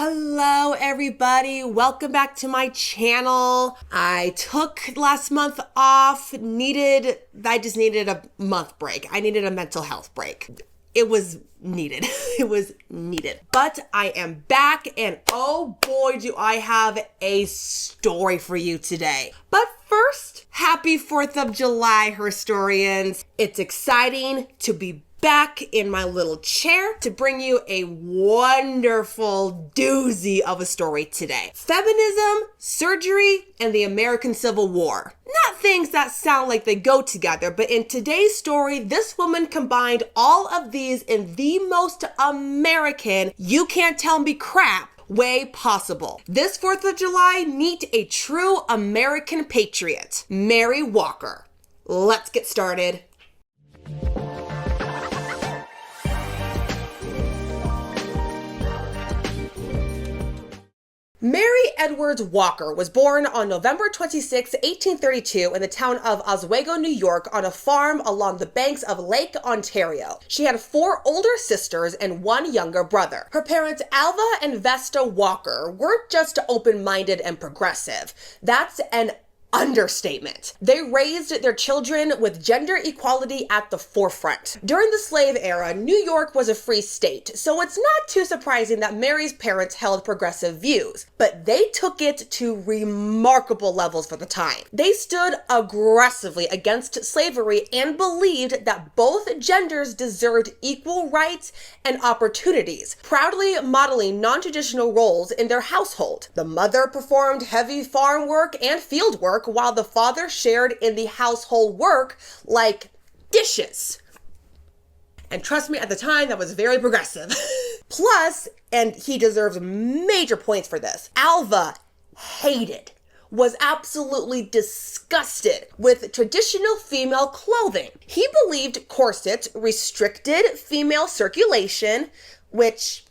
Hello everybody, welcome back to my channel. I took last month off, I just needed a month break. I needed a mental health break. It was needed. It was needed. But I am back and oh boy do I have a story for you today. But first, happy 4th of July, historians. It's exciting to be back in my little chair to bring you a wonderful doozy of a story today. Feminism, surgery, and the American Civil War. Not things that sound like they go together, but in today's story, this woman combined all of these in the most American, you can't tell me crap way possible. This 4th of July, meet a true American patriot, Mary Walker. Let's get started. Mary Edwards Walker was born on November 26, 1832 in the town of Oswego, New York on a farm along the banks of Lake Ontario. She had 4 older sisters and 1 younger brother. Her parents, Alva and Vesta Walker, weren't just open-minded and progressive. That's an understatement. They raised their children with gender equality at the forefront. During the slave era, New York was a free state, so it's not too surprising that Mary's parents held progressive views, but they took it to remarkable levels for the time. They stood aggressively against slavery and believed that both genders deserved equal rights and opportunities, proudly modeling non-traditional roles in their household. The mother performed heavy farm work and field work, while the father shared in the household work like dishes. And trust me, at the time, that was very progressive. Plus, and he deserves major points for this, Alva was absolutely disgusted with traditional female clothing. He believed corsets restricted female circulation, which,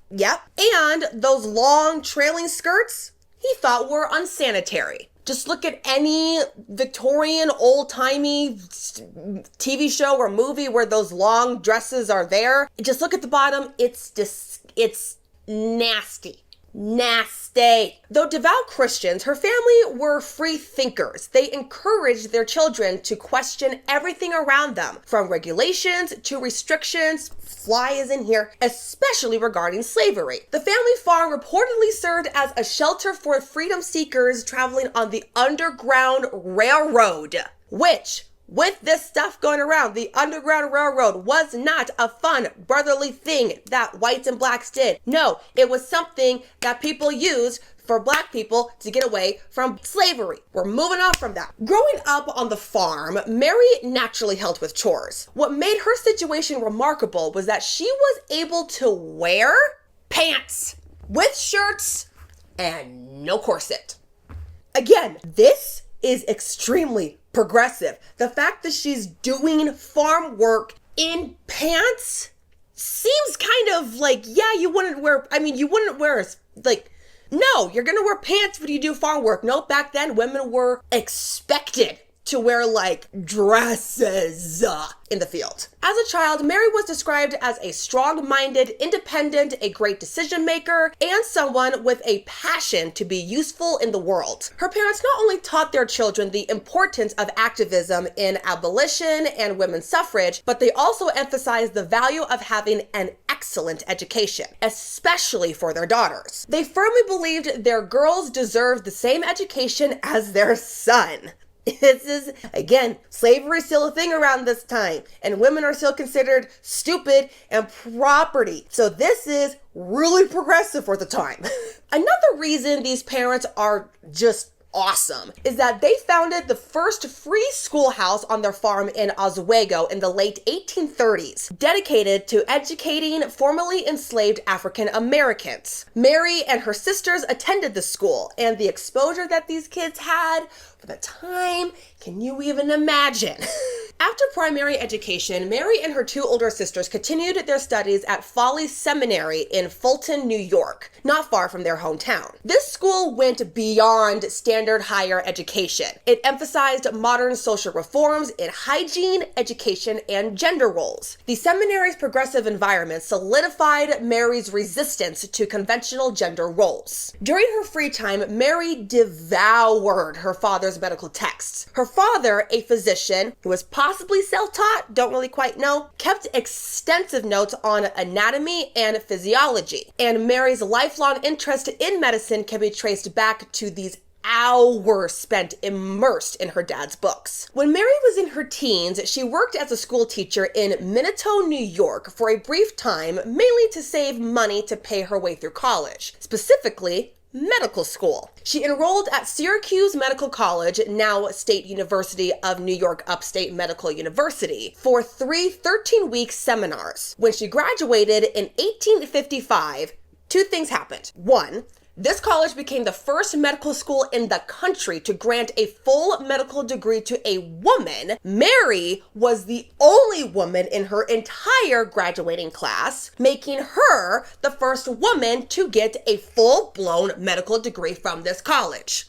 yep, and those long trailing skirts he thought were unsanitary. Just look at any Victorian old-timey TV show or movie where those long dresses are there. Just look at the bottom. It's nasty. Nasty. Though devout Christians, her family were free thinkers. They encouraged their children to question everything around them, from regulations to restrictions. Fly is in here, especially regarding slavery. The family farm reportedly served as a shelter for freedom seekers traveling on the Underground Railroad, which, with this stuff going around, the Underground Railroad was not a fun, brotherly thing that whites and blacks did. No, it was something that people used for black people to get away from slavery. We're moving on from that. Growing up on the farm, Mary naturally helped with chores. What made her situation remarkable was that she was able to wear pants with shirts and no corset. Again, this is extremely progressive. The fact that she's doing farm work in pants seems kind of like, yeah, you wouldn't wear, like, no, you're gonna wear pants when you do farm work. No, back then women were expected to wear like dresses in the field. As a child, Mary was described as a strong-minded, independent, a great decision maker, and someone with a passion to be useful in the world. Her parents not only taught their children the importance of activism in abolition and women's suffrage, but they also emphasized the value of having an excellent education, especially for their daughters. They firmly believed their girls deserved the same education as their son. This is, again, slavery is still a thing around this time, and women are still considered stupid and property. So this is really progressive for the time. Another reason these parents are just awesome is that they founded the first free schoolhouse on their farm in Oswego in the late 1830s, dedicated to educating formerly enslaved African Americans. Mary and her sisters attended the school, and the exposure that these kids had for the time, can you even imagine? After primary education, Mary and her 2 older sisters continued their studies at Foley Seminary in Fulton, New York, not far from their hometown. This school went beyond standard standard higher education. It emphasized modern social reforms in hygiene, education, and gender roles. The seminary's progressive environment solidified Mary's resistance to conventional gender roles. During her free time, Mary devoured her father's medical texts. Her father, a physician who was possibly self-taught, don't really quite know, kept extensive notes on anatomy and physiology. And Mary's lifelong interest in medicine can be traced back to these hours spent immersed in her dad's books. When Mary was in her teens, she worked as a school teacher in Minnetonka, New York for a brief time, mainly to save money to pay her way through college, specifically medical school. She enrolled at Syracuse Medical College, now State University of New York Upstate Medical University, for 3 13-week seminars. When she graduated in 1855, 2 things happened. 1, this college became the first medical school in the country to grant a full medical degree to a woman. Mary was the only woman in her entire graduating class, making her the first woman to get a full-blown medical degree from this college.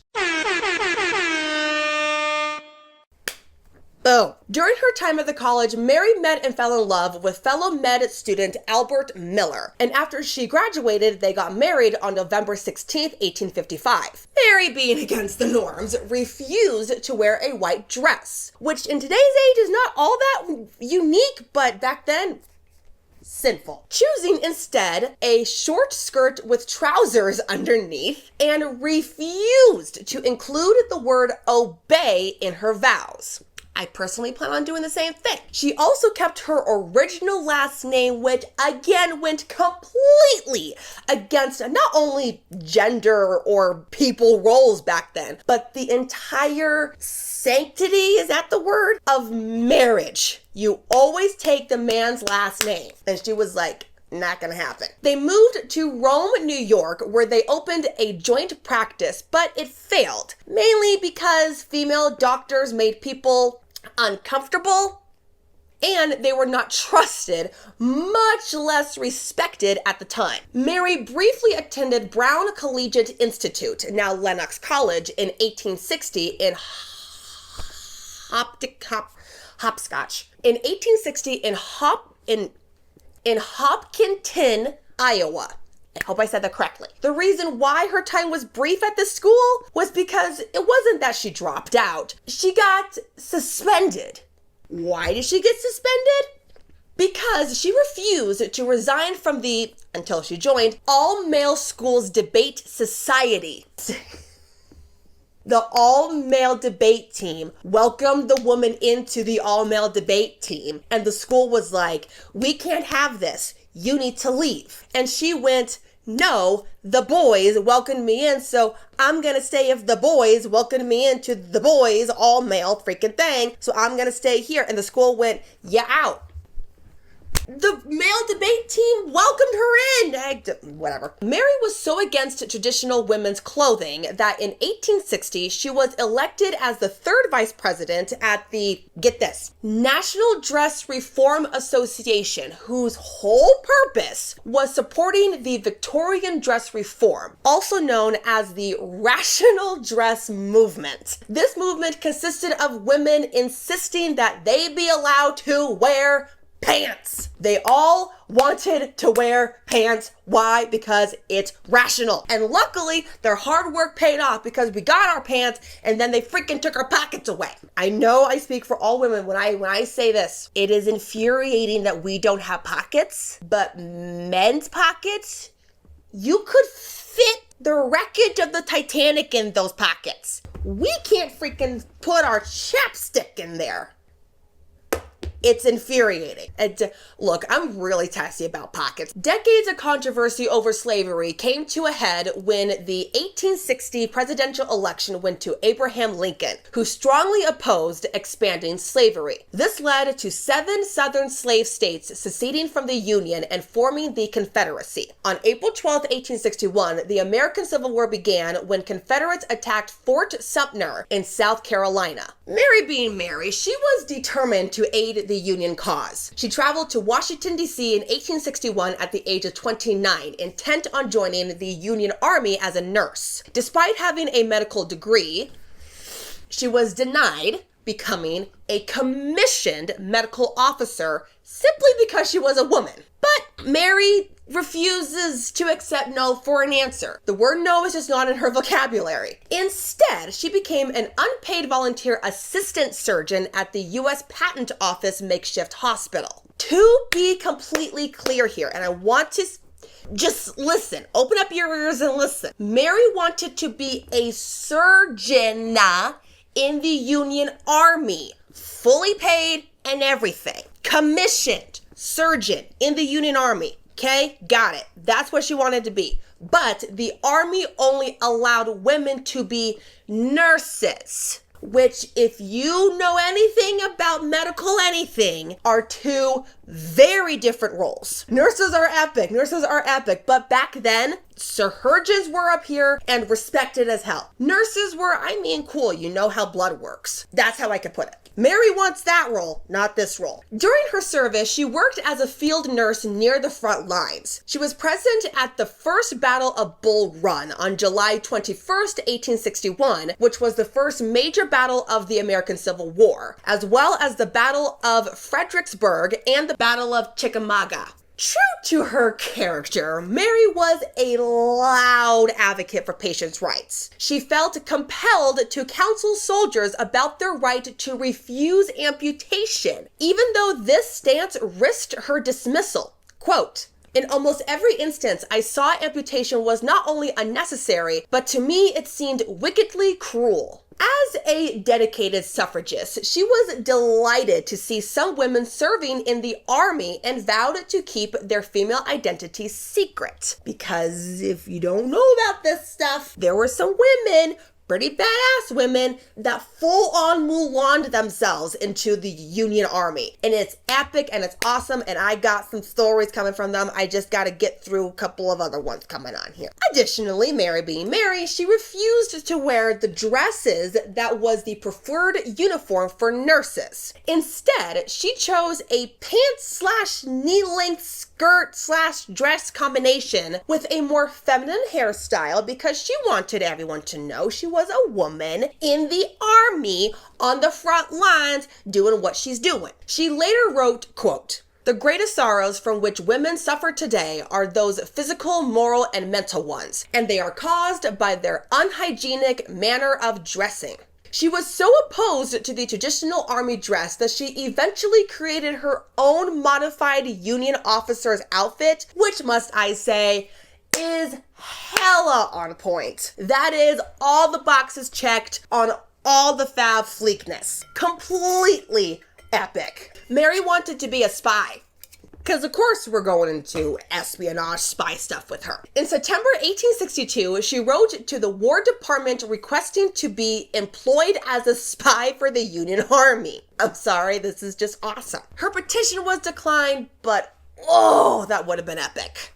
Boom. During her time at the college, Mary met and fell in love with fellow med student Albert Miller. And after she graduated, they got married on November 16th, 1855. Mary, being against the norms, refused to wear a white dress, which in today's age is not all that unique, but back then, sinful. Choosing instead a short skirt with trousers underneath, and refused to include the word obey in her vows. I personally plan on doing the same thing. She also kept her original last name, which again went completely against not only gender or people roles back then, but the entire sanctity, is that the word, of marriage. You always take the man's last name. And she was like, not gonna happen. They moved to Rome, New York, where they opened a joint practice, but it failed, mainly because female doctors made people uncomfortable and they were not trusted, much less respected at the time. Mary briefly attended Brown Collegiate Institute, now Lenox College, in 1860 in Hopscotch. In 1860 in Hopkinton, Iowa. I hope I said that correctly. The reason why her time was brief at this school was because it wasn't that she dropped out. She got suspended. Why did she get suspended? Because she refused to resign from the, until she joined, all-male schools debate society. The all-male debate team welcomed the woman into the all-male debate team, and the school was like, we can't have this. You need to leave. And she went, no, the boys welcomed me in, so I'm gonna stay if the boys welcomed me into the boys all-male freaking thing, so I'm gonna stay here. And the school went, yeah, out. The male debate team welcomed her in. Whatever. Mary was so against traditional women's clothing that in 1860, she was elected as the 3rd vice president at the, get this, National Dress Reform Association, whose whole purpose was supporting the Victorian dress reform, also known as the Rational Dress Movement. This movement consisted of women insisting that they be allowed to wear pants. They all wanted to wear pants. Why? Because it's rational. And luckily, their hard work paid off because we got our pants and then they freaking took our pockets away. I know I speak for all women when I say this. It is infuriating that we don't have pockets, but men's pockets, you could fit the wreckage of the Titanic in those pockets. We can't freaking put our chapstick in there. It's infuriating. And look, I'm really testy about pockets. Decades of controversy over slavery came to a head when the 1860 presidential election went to Abraham Lincoln, who strongly opposed expanding slavery. This led to 7 southern slave states seceding from the Union and forming the Confederacy. On April 12, 1861, the American Civil War began when Confederates attacked Fort Sumter in South Carolina. Mary being Mary, she was determined to aid the Union cause. She traveled to Washington, D.C. in 1861 at the age of 29, intent on joining the Union Army as a nurse. Despite having a medical degree, she was denied becoming a commissioned medical officer simply because she was a woman. But Mary refuses to accept no for an answer. The word no is just not in her vocabulary. Instead, she became an unpaid volunteer assistant surgeon at the U.S. Patent Office makeshift hospital. To be completely clear here, and I want to just listen, open up your ears and listen. Mary wanted to be a surgeon in the Union Army, fully paid and everything. Commissioned surgeon in the Union Army. Okay, got it. That's what she wanted to be. But the Army only allowed women to be nurses, which, if you know anything about medical anything, are two very different roles. Nurses are epic, but back then, surgeons were up here and respected as hell. Nurses were, cool, you know how blood works. That's how I could put it. Mary wants that role, not this role. During her service, she worked as a field nurse near the front lines. She was present at the First Battle of Bull Run on July 21st, 1861, which was the first major battle of the American Civil War, as well as the Battle of Fredericksburg and the Battle of Chickamauga. True to her character, Mary was a loud advocate for patients' rights. She felt compelled to counsel soldiers about their right to refuse amputation, even though this stance risked her dismissal. Quote, "In almost every instance, I saw amputation was not only unnecessary, but to me it seemed wickedly cruel." As a dedicated suffragist, she was delighted to see some women serving in the Army and vowed to keep their female identity secret. Because if you don't know about this stuff, there were some women, pretty badass women, that full-on Mulan'd themselves into the Union Army. And it's epic and it's awesome, and I got some stories coming from them. I just gotta get through a couple of other ones coming on here. Additionally, Mary being Mary, she refused to wear the dresses that was the preferred uniform for nurses. Instead, she chose a pants/knee-length skirt/dress combination with a more feminine hairstyle because she wanted everyone to know she was a woman in the Army on the front lines doing what she's doing. She later wrote, quote, "The greatest sorrows from which women suffer today are those physical, moral, and mental ones, and they are caused by their unhygienic manner of dressing." She was so opposed to the traditional Army dress that she eventually created her own modified Union officer's outfit, which, must I say, is hella on point. That is all the boxes checked on all the fab fleekness. Completely epic. Mary wanted to be a spy, because of course we're going into espionage spy stuff with her. In September 1862, she wrote to the War Department requesting to be employed as a spy for the Union Army. I'm sorry, this is just awesome. Her petition was declined, but oh, that would have been epic.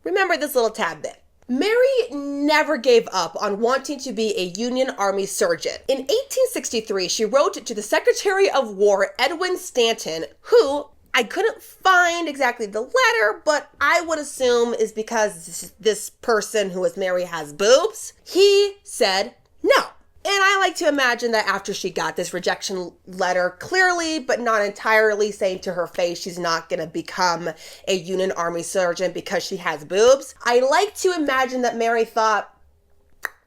Remember this little tad bit. Mary never gave up on wanting to be a Union Army surgeon. In 1863, she wrote to the Secretary of War, Edwin Stanton, who I couldn't find exactly the letter, but I would assume is because this person who is Mary has boobs. He said no. And I like to imagine that after she got this rejection letter, clearly but not entirely saying to her face she's not going to become a Union Army surgeon because she has boobs, I like to imagine that Mary thought,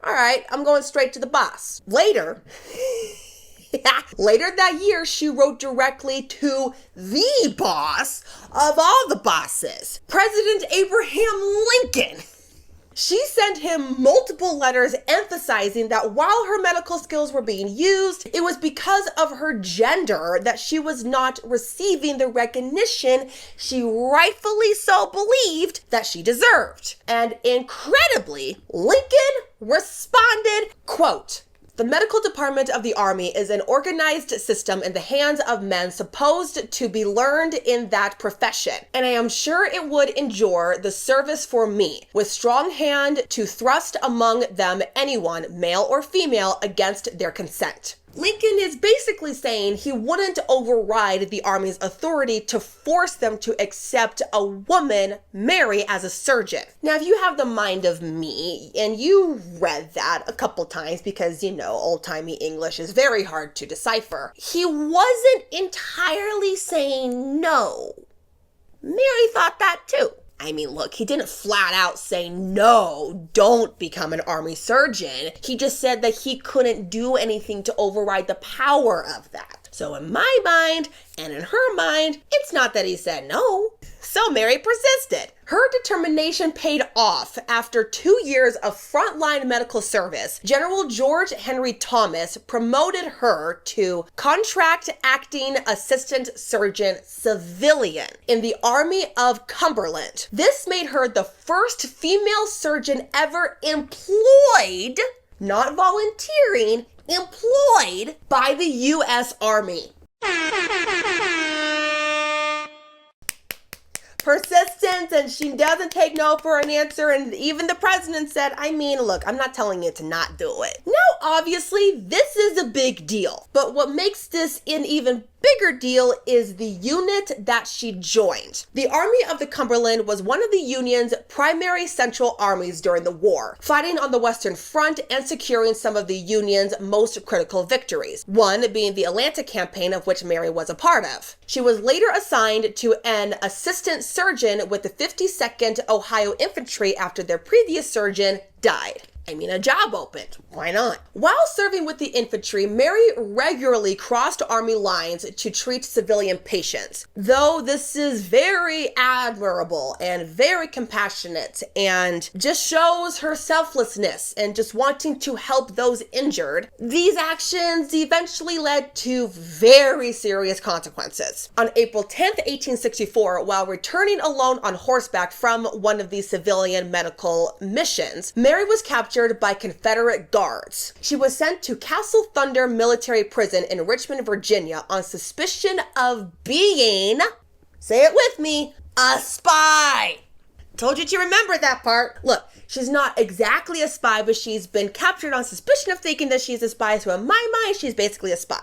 all right, I'm going straight to the boss. Later that year, she wrote directly to the boss of all the bosses, President Abraham Lincoln. She sent him multiple letters emphasizing that while her medical skills were being used, it was because of her gender that she was not receiving the recognition she rightfully so believed that she deserved. And incredibly, Lincoln responded, quote, "The medical department of the Army is an organized system in the hands of men supposed to be learned in that profession, and I am sure it would endure the service for me, with strong hand to thrust among them anyone, male or female, against their consent." Lincoln is basically saying he wouldn't override the Army's authority to force them to accept a woman, Mary, as a surgeon. Now, if you have the mind of me, and you read that a couple times because, old-timey English is very hard to decipher, he wasn't entirely saying no. Mary thought that too. I mean, look, he didn't flat out say, no, don't become an Army surgeon. He just said that he couldn't do anything to override the power of that. So in my mind, and in her mind, it's not that he said no. So Mary persisted. Her determination paid off. After 2 years of frontline medical service, General George Henry Thomas promoted her to contract acting assistant surgeon civilian in the Army of Cumberland. This made her the first female surgeon ever employed, not volunteering, employed by the U.S. Army. Persistence, and she doesn't take no for an answer, and even the president said, look, I'm not telling you to not do it. Now, obviously, this is a big deal, but what makes this an even bigger deal is the unit that she joined. The Army of the Cumberland was one of the Union's primary central armies during the war, fighting on the Western Front and securing some of the Union's most critical victories, one being the Atlanta campaign, of which Mary was a part of. She was later assigned to an assistant surgeon with the 52nd Ohio Infantry after their previous surgeon died. A job opened. Why not? While serving with the infantry, Mary regularly crossed Army lines to treat civilian patients. Though this is very admirable and very compassionate and just shows her selflessness and just wanting to help those injured, these actions eventually led to very serious consequences. On April 10th, 1864, while returning alone on horseback from one of these civilian medical missions, Mary was captured by Confederate guards. She was sent to Castle Thunder Military Prison in Richmond, Virginia on suspicion of being, say it with me, a spy. Told you to remember that part. Look, she's not exactly a spy, but she's been captured on suspicion of thinking that she's a spy, so in my mind, she's basically a spy.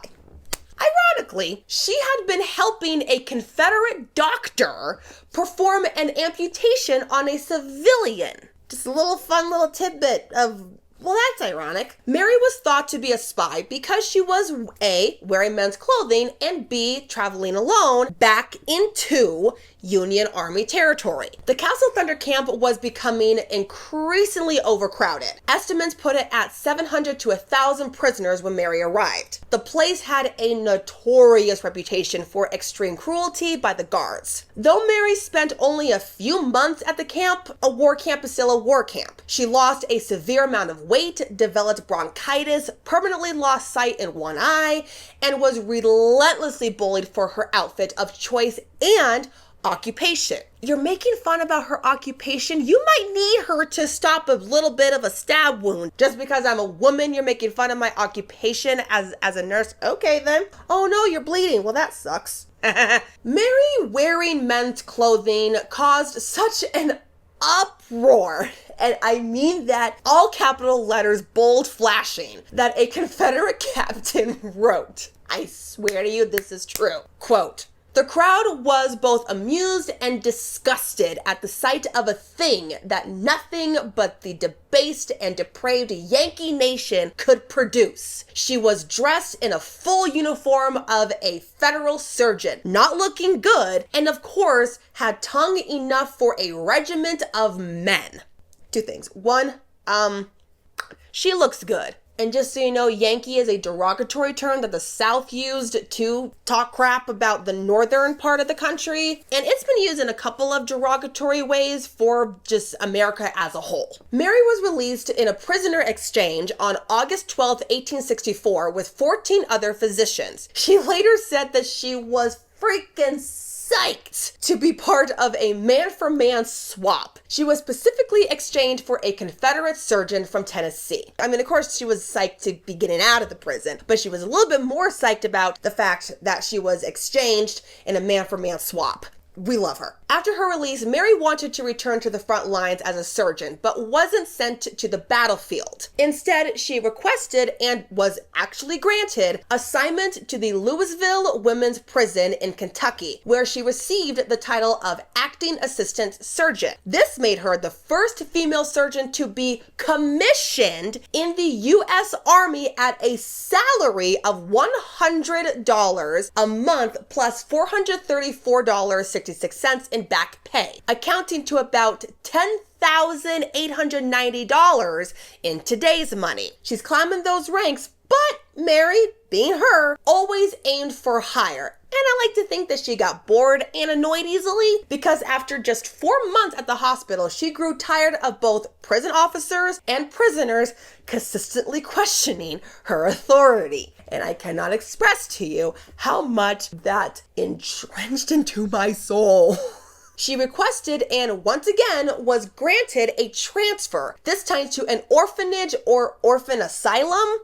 Ironically, she had been helping a Confederate doctor perform an amputation on a civilian. Just a little fun little tidbit of, well, that's ironic. Mary was thought to be a spy because she was A, wearing men's clothing, and B, traveling alone back into Union Army territory. The Castle Thunder camp was becoming increasingly overcrowded. Estimates put it at 700 to 1,000 prisoners when Mary arrived. The place had a notorious reputation for extreme cruelty by the guards. Though Mary spent only a few months at the camp, a war camp is still a war camp. She lost a severe amount of weight, developed bronchitis, permanently lost sight in one eye, and was relentlessly bullied for her outfit of choice and occupation. You're making fun about her occupation. You might need her to stop a little bit of a stab wound. Just because I'm a woman, you're making fun of my occupation as a nurse. Okay then. Oh no, you're bleeding. Well, that sucks. Mary wearing men's clothing caused such an uproar, and I mean that all capital letters bold flashing, that a Confederate captain wrote, I swear to you this is true, quote, "The crowd was both amused and disgusted at the sight of a thing that nothing but the debased and depraved Yankee nation could produce. She was dressed in a full uniform of a federal surgeon, not looking good, and of course had tongue enough for a regiment of men." Two things. One, she looks good. And just so you know, Yankee is a derogatory term that the South used to talk crap about the northern part of the country. And it's been used in a couple of derogatory ways for just America as a whole. Mary was released in a prisoner exchange on August 12th, 1864 with 14 other physicians. She later said that she was freaking psyched to be part of a man-for-man swap. She was specifically exchanged for a Confederate surgeon from Tennessee. I mean, of course, she was psyched to be getting out of the prison, but she was a little bit more psyched about the fact that she was exchanged in a man-for-man swap. We love her. After her release, Mary wanted to return to the front lines as a surgeon, but wasn't sent to the battlefield. Instead, she requested and was actually granted assignment to the Louisville Women's Prison in Kentucky, where she received the title of acting assistant surgeon. This made her the first female surgeon to be commissioned in the U.S. Army at a salary of $100 a month plus $434.66 in back pay, accounting to about $10,890 in today's money. She's climbing those ranks, but Mary, being her, always aimed for higher. And I like to think that she got bored and annoyed easily, because after just 4 months at the hospital, she grew tired of both prison officers and prisoners consistently questioning her authority. And I cannot express to you how much that entrenched into my soul. She requested and once again was granted a transfer, this time to an orphanage or orphan asylum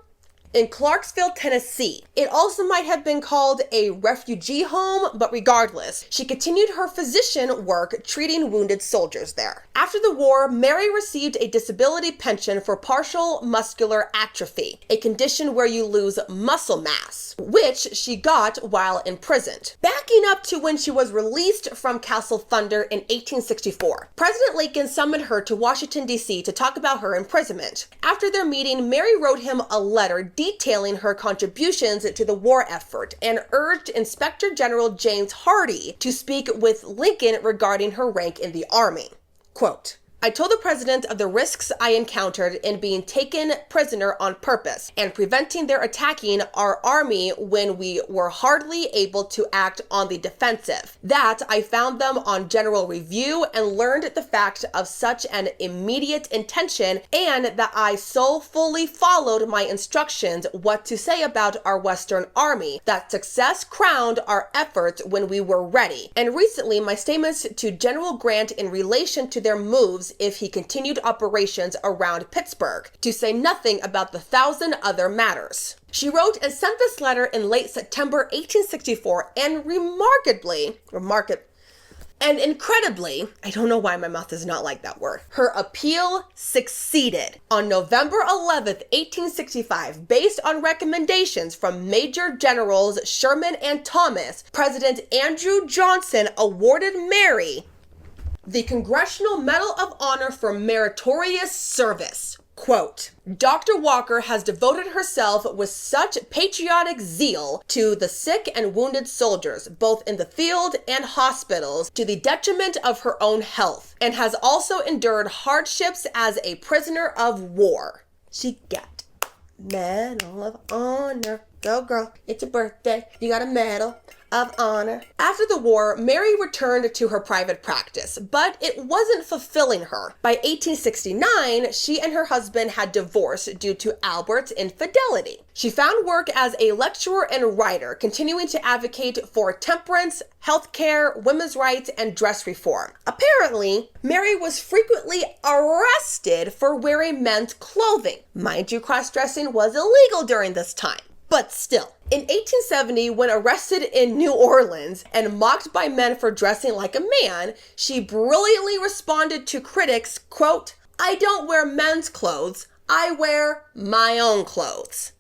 in Clarksville, Tennessee. It also might have been called a refugee home, but regardless, she continued her physician work treating wounded soldiers there. After the war, Mary received a disability pension for partial muscular atrophy, a condition where you lose muscle mass, which she got while imprisoned. Backing up to when she was released from Castle Thunder in 1864, President Lincoln summoned her to Washington, D.C. to talk about her imprisonment. After their meeting, Mary wrote him a letter detailing her contributions to the war effort and urged Inspector General James Hardie to speak with Lincoln regarding her rank in the Army. Quote, I told the president of the risks I encountered in being taken prisoner on purpose and preventing their attacking our army when we were hardly able to act on the defensive. That I found them on general review and learned the fact of such an immediate intention, and that I so fully followed my instructions what to say about our Western Army, that success crowned our efforts when we were ready. And recently my statements to General Grant in relation to their moves if he continued operations around Pittsburgh, to say nothing about the 1,000 other matters. She wrote and sent this letter in late September 1864, and incredibly, I don't know why my mouth is not like that word, her appeal succeeded. On November 11th, 1865, based on recommendations from Major Generals Sherman and Thomas, President Andrew Johnson awarded Mary the Congressional Medal of Honor for Meritorious Service. Quote, Dr. Walker has devoted herself with such patriotic zeal to the sick and wounded soldiers, both in the field and hospitals, to the detriment of her own health, and has also endured hardships as a prisoner of war. She got Medal of Honor. Go girl, it's your birthday. You got a Medal of Honor. After the war, Mary returned to her private practice, but it wasn't fulfilling her. By 1869, she and her husband had divorced due to Albert's infidelity. She found work as a lecturer and writer, continuing to advocate for temperance, healthcare, women's rights, and dress reform. Apparently, Mary was frequently arrested for wearing men's clothing. Mind you, cross-dressing was illegal during this time. But still, in 1870, when arrested in New Orleans and mocked by men for dressing like a man, she brilliantly responded to critics, quote, I don't wear men's clothes, I wear my own clothes.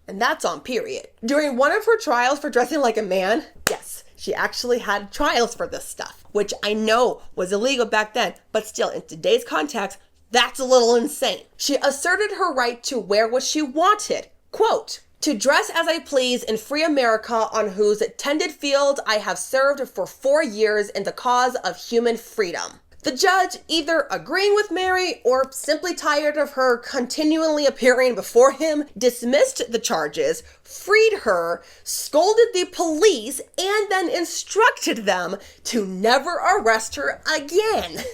And that's on period. During one of her trials for dressing like a man, yes, she actually had trials for this stuff, which I know was illegal back then, but still, in today's context, that's a little insane. She asserted her right to wear what she wanted, quote, to dress as I please in free America, on whose tended field I have served for 4 years in the cause of human freedom. The judge, either agreeing with Mary or simply tired of her continually appearing before him, dismissed the charges, freed her, scolded the police, and then instructed them to never arrest her again.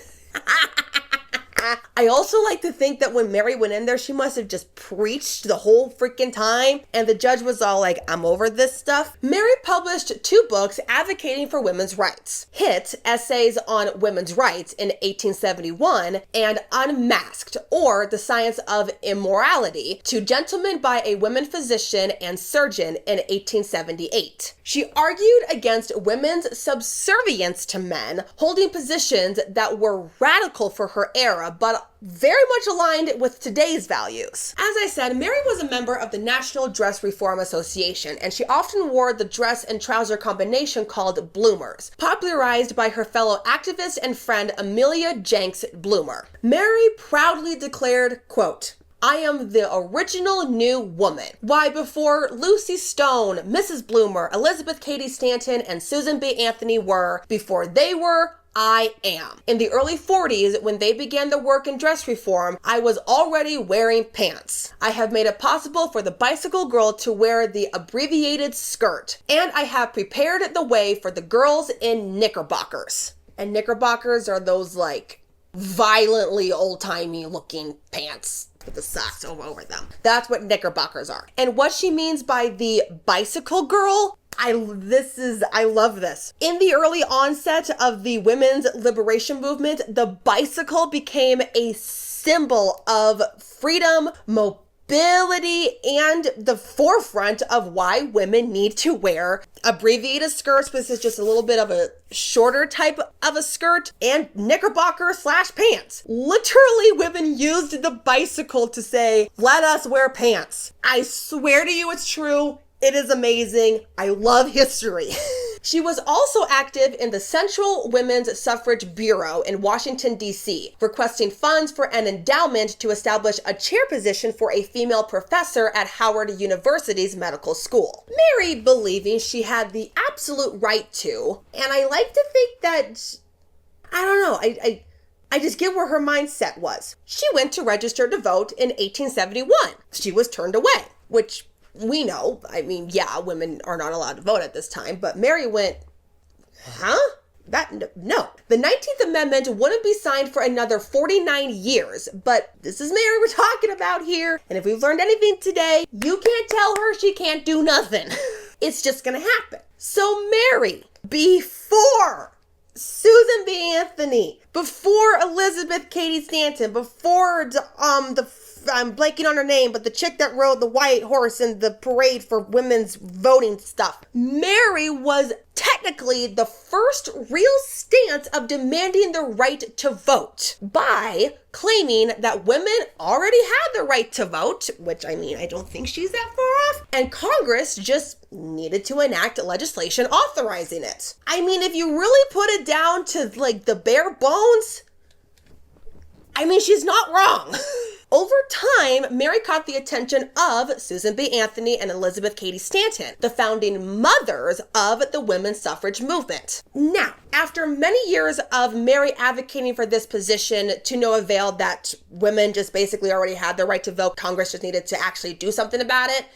I also like to think that when Mary went in there, she must have just preached the whole freaking time, and the judge was all like, I'm over this stuff. Mary published 2 books advocating for women's rights. Hit, Essays on Women's Rights in 1871, and Unmasked, or The Science of Immorality, to Gentlemen by a Women Physician and Surgeon in 1878. She argued against women's subservience to men, holding positions that were radical for her era, but very much aligned with today's values. As I said, Mary was a member of the National Dress Reform Association, and she often wore the dress and trouser combination called bloomers, popularized by her fellow activist and friend Amelia Jenks Bloomer. Mary proudly declared, quote, I am the original new woman. Why, before Lucy Stone, Mrs. Bloomer, Elizabeth Cady Stanton, and Susan B. Anthony were, before they were, I am. In the early 40s, when they began the work in dress reform, I was already wearing pants. I have made it possible for the bicycle girl to wear the abbreviated skirt, and I have prepared the way for the girls in knickerbockers. And knickerbockers are those like violently old-timey looking pants with the socks over them. That's what knickerbockers are. And what she means by the bicycle girl, I love this. In the early onset of the women's liberation movement, the bicycle became a symbol of freedom, mobility, and the forefront of why women need to wear abbreviated skirts, which is just a little bit of a shorter type of a skirt, and knickerbocker/pants. Literally, women used the bicycle to say, let us wear pants. I swear to you it's true. It is amazing. I love history. She was also active in the Central Women's Suffrage Bureau in Washington, D.C., requesting funds for an endowment to establish a chair position for a female professor at Howard University's medical school. Mary believing she had the absolute right to, and I like to think that, I don't know, I just get where her mindset was. She went to register to vote in 1871. She was turned away, which we know, I mean, yeah, women are not allowed to vote at this time, but Mary went, huh? No. The 19th Amendment wouldn't be signed for another 49 years, but this is Mary we're talking about here, and if we've learned anything today, you can't tell her she can't do nothing. It's just gonna happen. So Mary, before Susan B. Anthony, before Elizabeth Cady Stanton, before I'm blanking on her name, but the chick that rode the white horse in the parade for women's voting stuff. Mary was technically the first real stance of demanding the right to vote by claiming that women already had the right to vote, which I mean, I don't think she's that far off, and Congress just needed to enact legislation authorizing it. I mean, if you really put it down to like the bare bones, I mean, she's not wrong. Over time, Mary caught the attention of Susan B. Anthony and Elizabeth Cady Stanton, the founding mothers of the women's suffrage movement. Now, after many years of Mary advocating for this position to no avail, that women just basically already had the right to vote, Congress just needed to actually do something about it,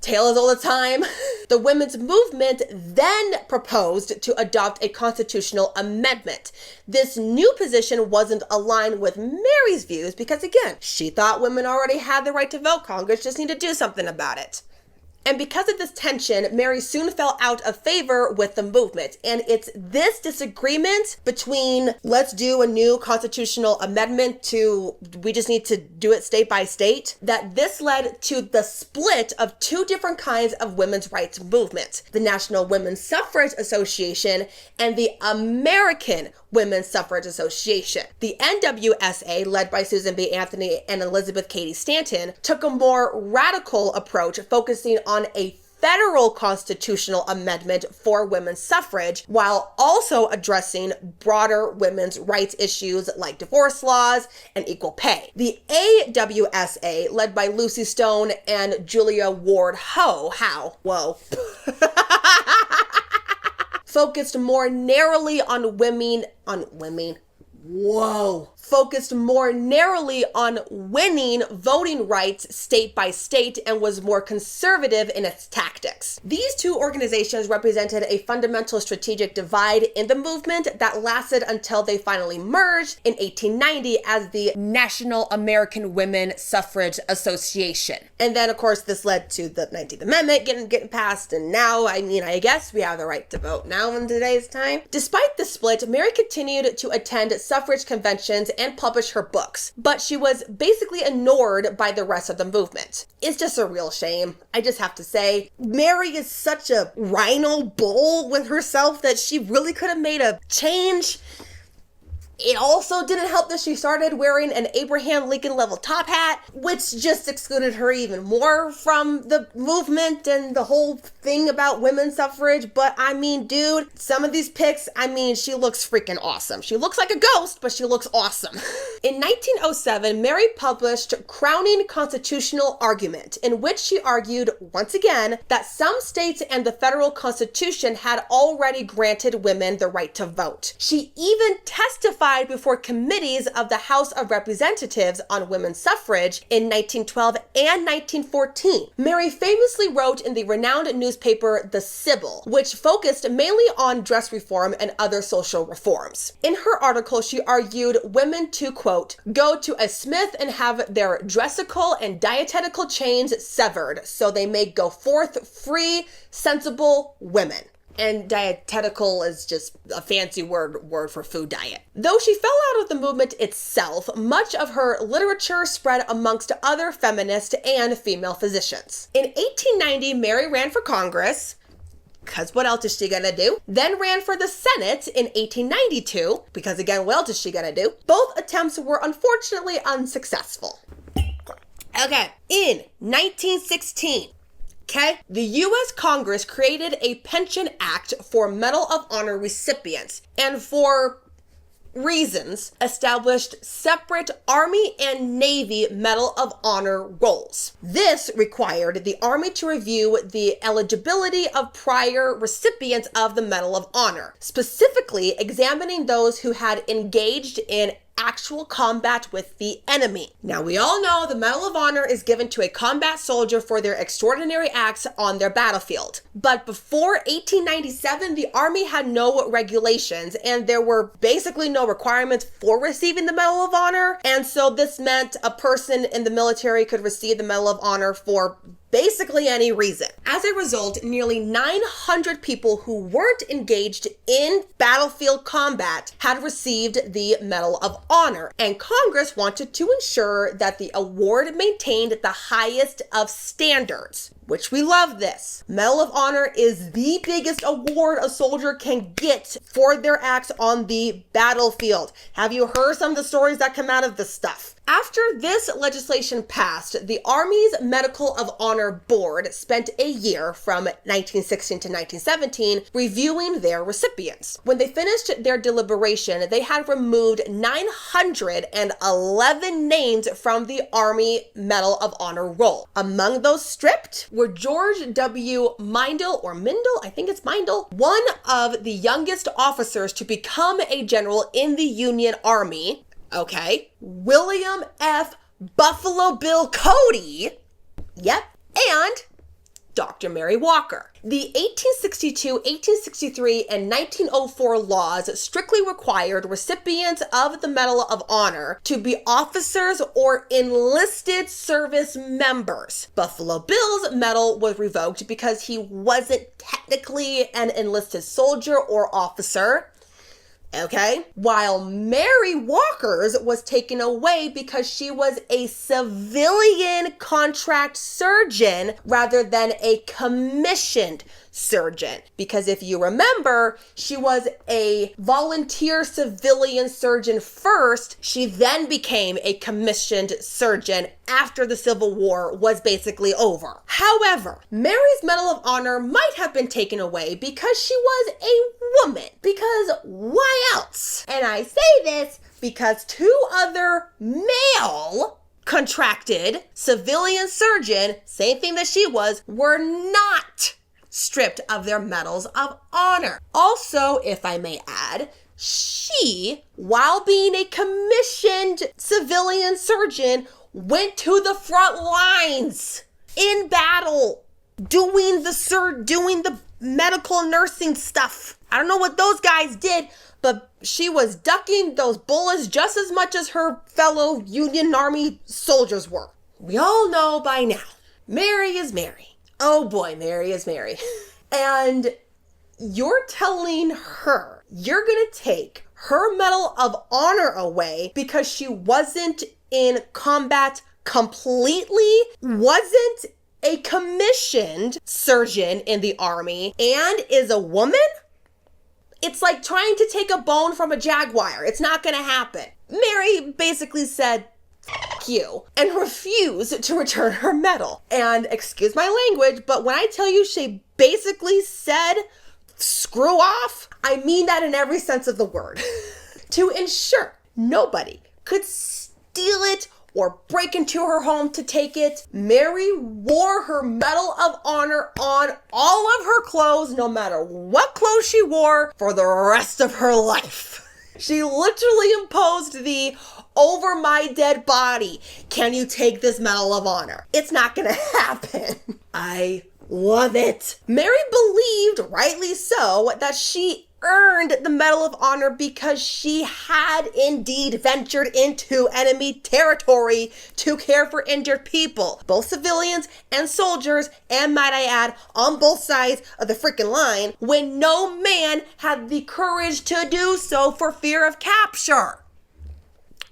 tale as old as time, the women's movement then proposed to adopt a constitutional amendment. This new position wasn't aligned with Mary's views because, again, she thought women already had the right to vote. Congress just needed to do something about it. And because of this tension, Mary soon fell out of favor with the movement. And it's this disagreement between let's do a new constitutional amendment to we just need to do it state by state, that this led to the split of 2 different kinds of women's rights movement: the National Women's Suffrage Association and the American Women's Suffrage Association. The NWSA, led by Susan B. Anthony and Elizabeth Cady Stanton, took a more radical approach, focusing on a federal constitutional amendment for women's suffrage, while also addressing broader women's rights issues like divorce laws and equal pay. The AWSA, led by Lucy Stone and Julia Ward Howe, focused more narrowly on focused more narrowly on winning voting rights state by state and was more conservative in its tactics. These two organizations represented a fundamental strategic divide in the movement that lasted until they finally merged in 1890 as the National American Women Suffrage Association. And then, of course, this led to the 19th Amendment getting passed, and now, I guess we have the right to vote now in today's time. Despite the split, Mary continued to attend suffrage conventions and publish her books, but she was basically ignored by the rest of the movement. It's just a real shame. I just have to say, Mary is such a rhino bull with herself that she really could have made a change. It also didn't help that she started wearing an Abraham Lincoln level top hat, which just excluded her even more from the movement and the whole thing about women's suffrage. But dude, some of these pics, she looks freaking awesome. She looks like a ghost, but she looks awesome. In 1907, Mary published Crowning Constitutional Argument, in which she argued, once again, that some states and the federal constitution had already granted women the right to vote. She even testified before committees of the House of Representatives on women's suffrage in 1912 and 1914. Mary famously wrote in the renowned newspaper The Sibyl, which focused mainly on dress reform and other social reforms. In her article, she argued women to, quote, go to a smith and have their dressical and dietetical chains severed, so they may go forth free, sensible women. And dietetical is just a fancy word for food diet. Though she fell out of the movement itself, much of her literature spread amongst other feminists and female physicians. In 1890, Mary ran for Congress, because what else is she gonna do? Then ran for the Senate in 1892, because again, what else is she gonna do? Both attempts were unfortunately unsuccessful. Okay, in 1916, the U.S. Congress created a pension act for Medal of Honor recipients and for reasons established separate Army and Navy Medal of Honor rolls. This required the Army to review the eligibility of prior recipients of the Medal of Honor, specifically examining those who had engaged in actual combat with the enemy. Now, we all know the Medal of Honor is given to a combat soldier for their extraordinary acts on their battlefield. But before 1897, the Army had no regulations, and there were basically no requirements for receiving the Medal of Honor. And so this meant a person in the military could receive the Medal of Honor for basically any reason. As a result, nearly 900 people who weren't engaged in battlefield combat had received the Medal of Honor, and Congress wanted to ensure that the award maintained the highest of standards, which we love this. Medal of Honor is the biggest award a soldier can get for their acts on the battlefield. Have you heard some of the stories that come out of this stuff? After this legislation passed, the Army's Medical of Honor Board spent a year from 1916 to 1917 reviewing their recipients. When they finished their deliberation, they had removed 911 names from the Army Medal of Honor roll. Among those stripped were George W. Mindel, I think it's Mindel, one of the youngest officers to become a general in the Union Army. Okay. William F. Buffalo Bill Cody. Yep. And Dr. Mary Walker. The 1862, 1863, and 1904 laws strictly required recipients of the Medal of Honor to be officers or enlisted service members. Buffalo Bill's medal was revoked because he wasn't technically an enlisted soldier or officer. Okay, while Mary Walker's was taken away because she was a civilian contract surgeon rather than a commissioned surgeon. Because if you remember, she was a volunteer civilian surgeon first. She then became a commissioned surgeon after the Civil War was basically over. However, Mary's Medal of Honor might have been taken away because she was a woman. Because why else? And I say this because two other male contracted civilian surgeon, same thing that she was, were not stripped of their medals of honor. Also, if I may add, She, while being a commissioned civilian surgeon, went to the front lines in battle, doing the medical nursing stuff. I don't know what those guys did, but she was ducking those bullets just as much as her fellow Union Army soldiers were. We all know by now, Mary is Mary. Oh boy, Mary is Mary. And you're telling her you're going to take her Medal of Honor away because she wasn't in combat completely, wasn't a commissioned surgeon in the Army, and is a woman? It's like trying to take a bone from a jaguar. It's not going to happen. Mary basically said, "F you," and refused to return her medal. And excuse my language, but when I tell you she basically said, "Screw off," I mean that in every sense of the word. To ensure nobody could steal it or break into her home to take it, Mary wore her Medal of Honor on all of her clothes, no matter what clothes she wore, for the rest of her life. She literally imposed the "over my dead body, can you take this Medal of Honor?" It's not gonna happen. I love it. Mary believed, rightly so, that she earned the Medal of Honor because she had indeed ventured into enemy territory to care for injured people, both civilians and soldiers, and might I add, on both sides of the freaking line, when no man had the courage to do so for fear of capture.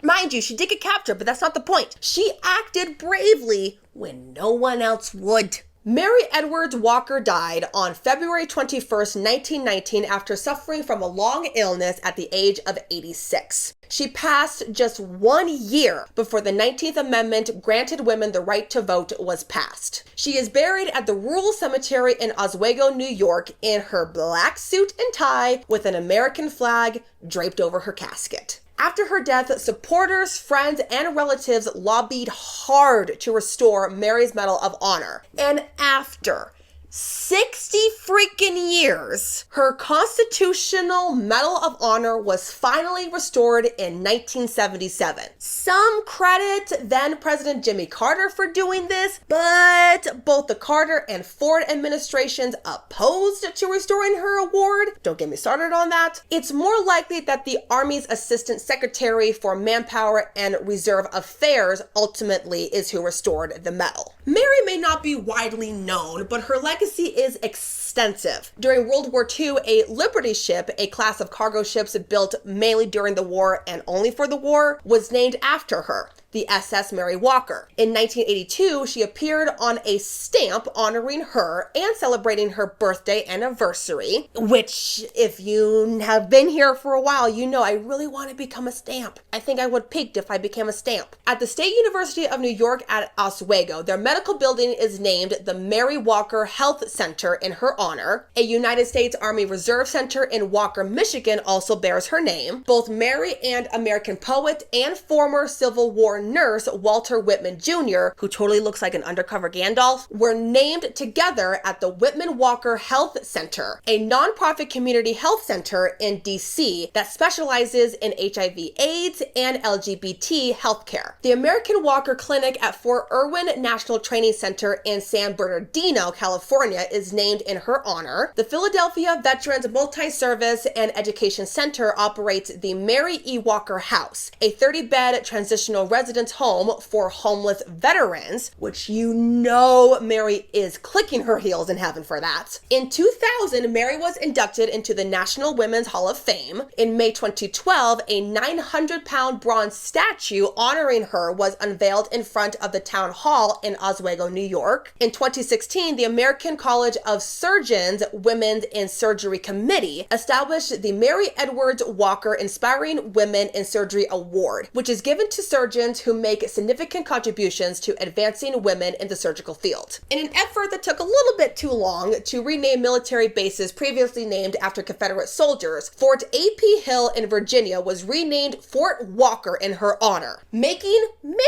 Mind you, she did get captured, but that's not the point. She acted bravely when no one else would. Mary Edwards Walker died on February 21st, 1919, after suffering from a long illness at the age of 86. She passed just 1 year before the 19th Amendment granted women the right to vote was passed. She is buried at the Rural Cemetery in Oswego, New York, in her black suit and tie with an American flag draped over her casket. After her death, supporters, friends, and relatives lobbied hard to restore Mary's Medal of Honor. And after 60 freaking years, her Constitutional Medal of Honor was finally restored in 1977. Some credit then President Jimmy Carter for doing this, but both the Carter and Ford administrations opposed to restoring her award. Don't get me started on that. It's more likely that the Army's Assistant Secretary for Manpower and Reserve Affairs ultimately is who restored the medal. Mary may not be widely known, but her legacy is extensive. During World War II, a Liberty ship, a class of cargo ships built mainly during the war and only for the war, was named after her, the SS Mary Walker. In 1982, she appeared on a stamp honoring her and celebrating her birthday anniversary, which, if you have been here for a while, you know I really want to become a stamp. I think I would peak if I became a stamp. At the State University of New York at Oswego, their medical building is named the Mary Walker Health Center in her honor. A United States Army Reserve Center in Walker, Michigan also bears her name. Both Mary and American poet and former Civil War nurse Walter Whitman Jr., who totally looks like an undercover Gandalf, were named together at the Whitman Walker Health Center, a nonprofit community health center in DC that specializes in HIV/AIDS and LGBT healthcare. The American Walker Clinic at Fort Irwin National Training Center in San Bernardino, California, is named in her honor. The Philadelphia Veterans Multi-Service and Education Center operates the Mary E. Walker House, a 30-bed transitional residence home for homeless veterans, which you know Mary is clicking her heels in heaven for that. In 2000, Mary was inducted into the National Women's Hall of Fame. In May 2012, a 900-pound bronze statue honoring her was unveiled in front of the town hall in Oswego, New York. In 2016, the American College of Surgeons Women's in Surgery Committee established the Mary Edwards Walker Inspiring Women in Surgery Award, which is given to surgeons who make significant contributions to advancing women in the surgical field. In an effort that took a little bit too long to rename military bases previously named after Confederate soldiers, Fort A.P. Hill in Virginia was renamed Fort Walker in her honor, making Mary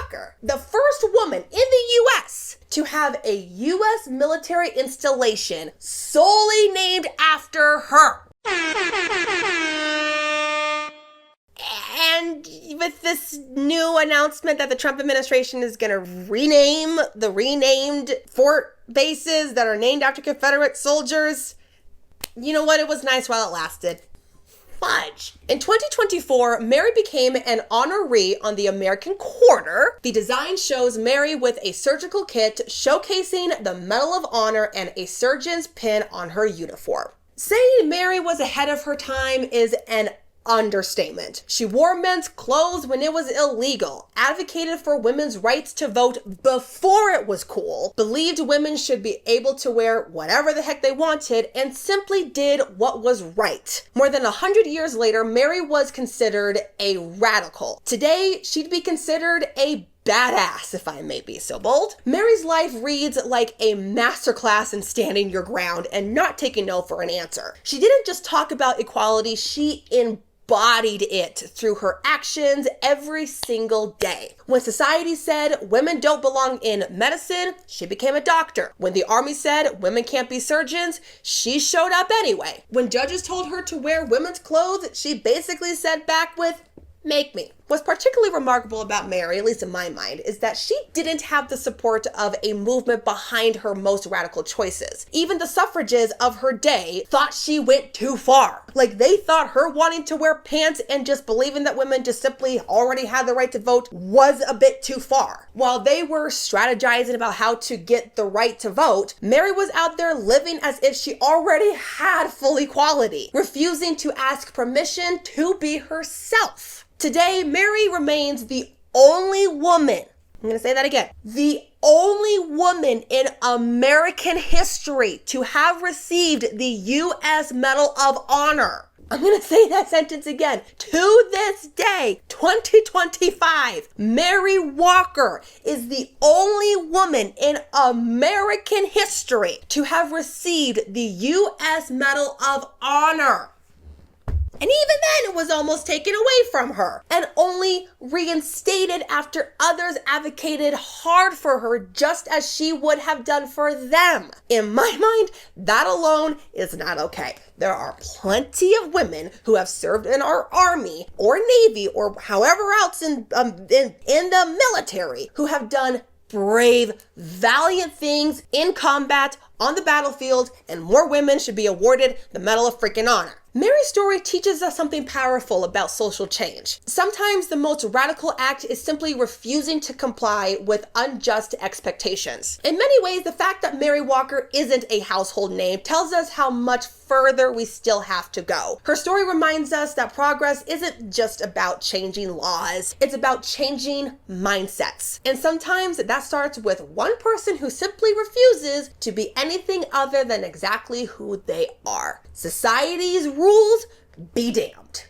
Walker the first woman in the U.S. to have a U.S. military installation solely named after her. And with this new announcement that the Trump administration is going to rename the renamed fort bases that are named after Confederate soldiers, you know what? It was nice while it lasted. Fudge. In 2024, Mary became an honoree on the American Quarter. The design shows Mary with a surgical kit showcasing the Medal of Honor and a surgeon's pin on her uniform. Saying Mary was ahead of her time is an understatement. She wore men's clothes when it was illegal, advocated for women's rights to vote before it was cool, believed women should be able to wear whatever the heck they wanted, and simply did what was right. More than 100 years later, Mary was considered a radical. Today, she'd be considered a badass, if I may be so bold. Mary's life reads like a masterclass in standing your ground and not taking no for an answer. She didn't just talk about equality, she embodied it through her actions every single day. When society said women don't belong in medicine, she became a doctor. When the army said women can't be surgeons, she showed up anyway. When judges told her to wear women's clothes, she basically said back with, "Make me." What's particularly remarkable about Mary, at least in my mind, is that she didn't have the support of a movement behind her most radical choices. Even the suffragists of her day thought she went too far. Like, they thought her wanting to wear pants and just believing that women just simply already had the right to vote was a bit too far. While they were strategizing about how to get the right to vote, Mary was out there living as if she already had full equality, refusing to ask permission to be herself. Today, Mary remains the only woman, I'm going to say that again, the only woman in American history to have received the U.S. Medal of Honor. I'm going to say that sentence again. To this day, 2025, Mary Walker is the only woman in American history to have received the U.S. Medal of Honor. And even then, it was almost taken away from her and only reinstated after others advocated hard for her, just as she would have done for them. In my mind, that alone is not okay. There are plenty of women who have served in our army or navy or however else in the military who have done brave, valiant things in combat on the battlefield, and more women should be awarded the Medal of freaking Honor. Mary's story teaches us something powerful about social change. Sometimes the most radical act is simply refusing to comply with unjust expectations. In many ways, the fact that Mary Walker isn't a household name tells us how much further we still have to go. Her story reminds us that progress isn't just about changing laws, it's about changing mindsets. And sometimes that starts with one person who simply refuses to be anything other than exactly who they are. Society's rules be damned.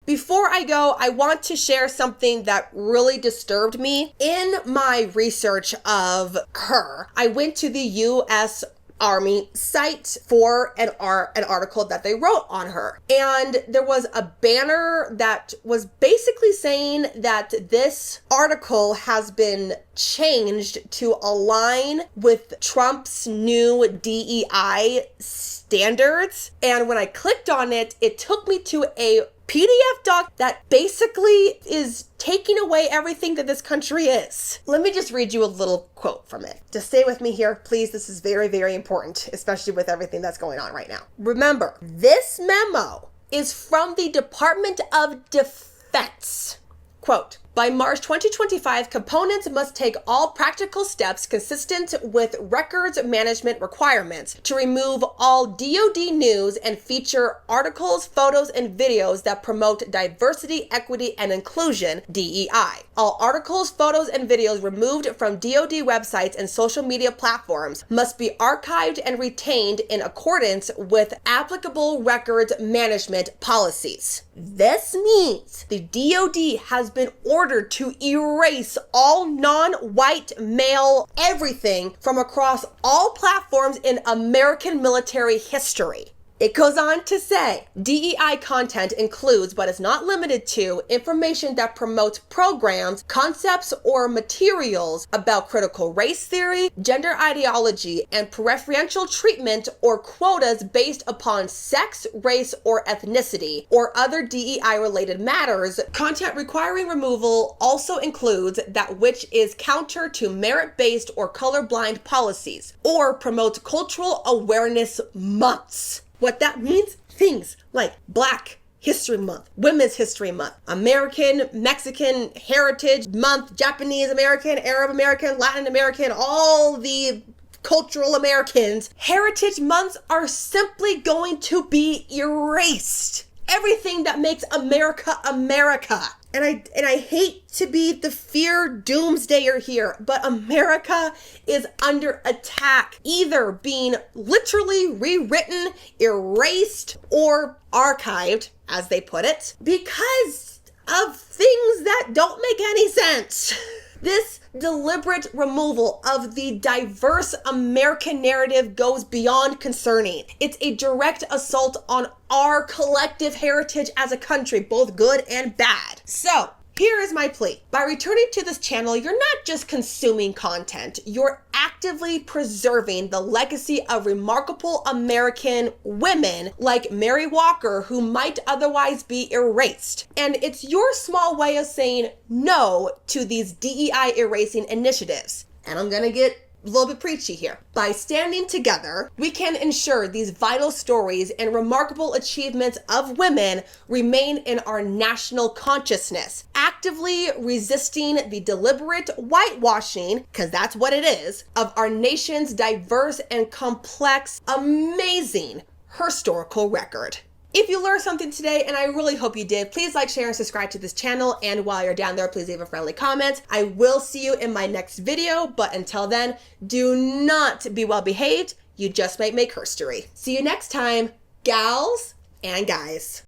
Before I go, I want to share something that really disturbed me. In my research of her, I went to the U.S. Army site for an article that they wrote on her. And there was a banner that was basically saying that this article has been changed to align with Trump's new DEI standards. And when I clicked on it, it took me to a PDF doc that basically is taking away everything that this country is. Let me just read you a little quote from it. Just stay with me here, please. This is very, very important, especially with everything that's going on right now. Remember, this memo is from the Department of Defense. Quote, by March 2025, components must take all practical steps consistent with records management requirements to remove all DoD news and feature articles, photos, and videos that promote diversity, equity, and inclusion, DEI. All articles, photos, and videos removed from DoD websites and social media platforms must be archived and retained in accordance with applicable records management policies. This means the DoD has been ordered to erase all non-white male everything from across all platforms in American military history. It goes on to say, DEI content includes, but is not limited to, information that promotes programs, concepts, or materials about critical race theory, gender ideology, and preferential treatment or quotas based upon sex, race, or ethnicity, or other DEI-related matters. Content requiring removal also includes that which is counter to merit-based or colorblind policies, or promotes cultural awareness months. What that means, things like Black History Month, Women's History Month, American, Mexican Heritage Month, Japanese American, Arab American, Latin American, all the cultural Americans. Heritage months are simply going to be erased. Everything that makes America America. And I hate to be the fear doomsdayer here, but America is under attack, either being literally rewritten, erased, or archived, as they put it, because of things that don't make any sense. This deliberate removal of the diverse American narrative goes beyond concerning. It's a direct assault on our collective heritage as a country, both good and bad. So, here is my plea. By returning to this channel, you're not just consuming content, you're actively preserving the legacy of remarkable American women like Mary Walker, who might otherwise be erased. And it's your small way of saying no to these DEI erasing initiatives. And I'm gonna get a little bit preachy here. By standing together, we can ensure these vital stories and remarkable achievements of women remain in our national consciousness, actively resisting the deliberate whitewashing, because that's what it is, of our nation's diverse and complex, amazing historical record. If you learned something today, and I really hope you did, please like, share, and subscribe to this channel. And while you're down there, please leave a friendly comment. I will see you in my next video, but until then, do not be well behaved. You just might make history. See you next time, gals and guys.